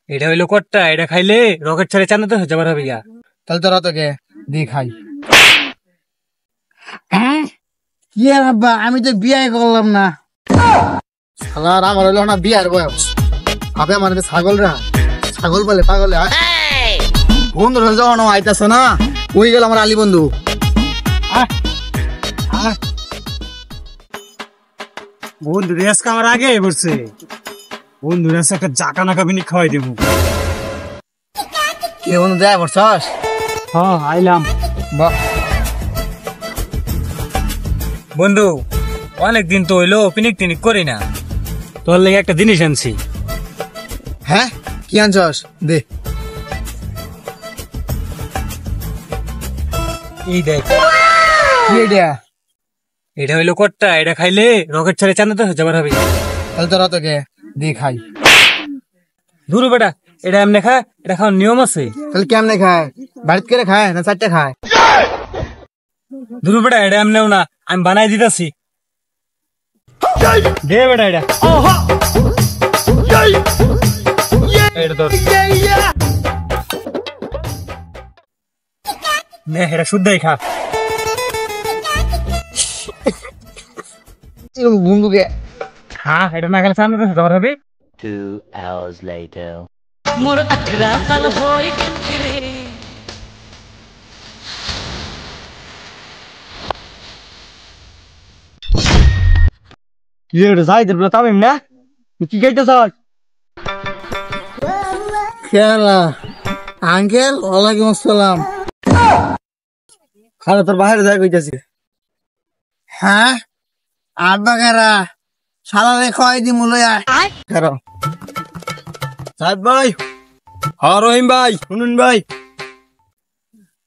এটা হইলো কট্টা, এটা খাইলে রকেট ছেড়ে চান্দাতে হয়ে যাবার হবে গিয়া। তাহলে তোরা তোকে দি খাই। হ্যাঁ কি আর আব্বা, আমি তো বিয়ে করলাম না। শালার আমার হইলো না বিয়ার বয়স। আবে আমার ছাগল রা, ছাগল বলে পাগলে। বন্ধু যখন আইতাছে না, ওই গেল আমার আলী বন্ধু। বন্ধু রেস খাওয়ার আগে বলছে বন্ধু রেস একটা জাকা নাকা বিনি খাওয়াই দেবো। কে বন্ধু দেয় বলছস? হ্যাঁ আইলাম। বাহ বন্ধু অনেকদিন তো হইলো পিনিক টিনিক করি না, তোর লেগে একটা জিনিস আনছি। হ্যাঁ কি আনছস? দে। এই দেখ, কি এটা? এটা হইলো কট্টা, এটা খাইলে রকেট ছেড়ে চান্দাতে হয়ে যাবার হবে। তাহলে তোরা তোকে দি খাই। দূর বেটা, এটা এমনি খা, এটা খাওয়ার নিয়ম আছে। তাহলে কেমনে খায়? বাড়িতে করে খায় না চারটে খায়? দূর বেটা, এটা এমনিও না, আমি বানাই দিতেছি। দে বেটা এটা, এটা তোর নে, এটা শুদ্ধই খা। বন্ধুকে হ্যাঁ এটা না খেলে চান্দাতে হয়ে যাবার হবে। 2 hours later. মোর আখরা কাল হই রে কি রে যাই দে বলে তামিম না, তুই কি খাইতেছ? খেলা আঙ্কেল ওয়ালাইকুম আসসালাম। খালা তোর বাইরে যাই কইতাছি। হ্যাঁ আব্বা কারা সালারে খাওয়াই দি মুলয়া কারো। সাহেব ভাই, হ্যাঁ রহিম ভাই, শুনুন ভাই,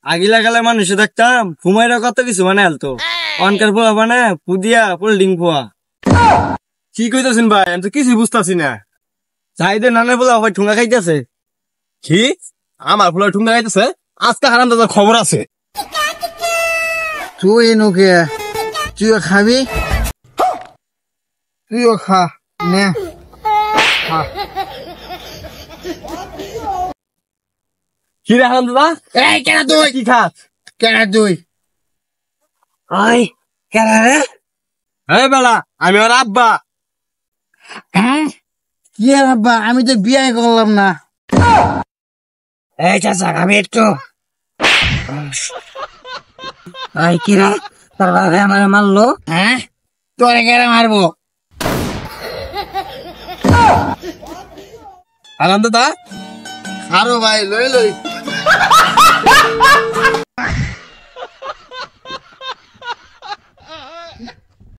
আগিলা গেলে মানুষ দেখতাম ফুমাইরা কত কিছু মানে আলতো, অনকার ফুয়া মানে পুদিয়া পোল্ডিং ফুয়া। কি কইতাছেন ভাই, আমি তো কিছু বুঝতাছি না। চাইদে নানা ফুলা ভাই ঠুঙ্গা খাইতেছে। কি আমার ফুলা ঠুঙ্গা খাইতেছে? আজকে হারাম দাদার খবর আছে। তুই নুকে তুইও খাবি, তুইও খা নে খা। কি রে হারাম দাদা, এই কেন তুই কি খাস? কেন তুই আই কেন রে? এই বেলা, আমি ওর আব্বা। হ্যাঁ কি আর আব্বা, আমি তো বিয়ে করলাম না। এই চাচা আমি একটু আই কি রে, তোর বাবা আমার মারলো। হ্যাঁ তোরে কেন মারবো? হারাম দাদা আরো ভাই লই লই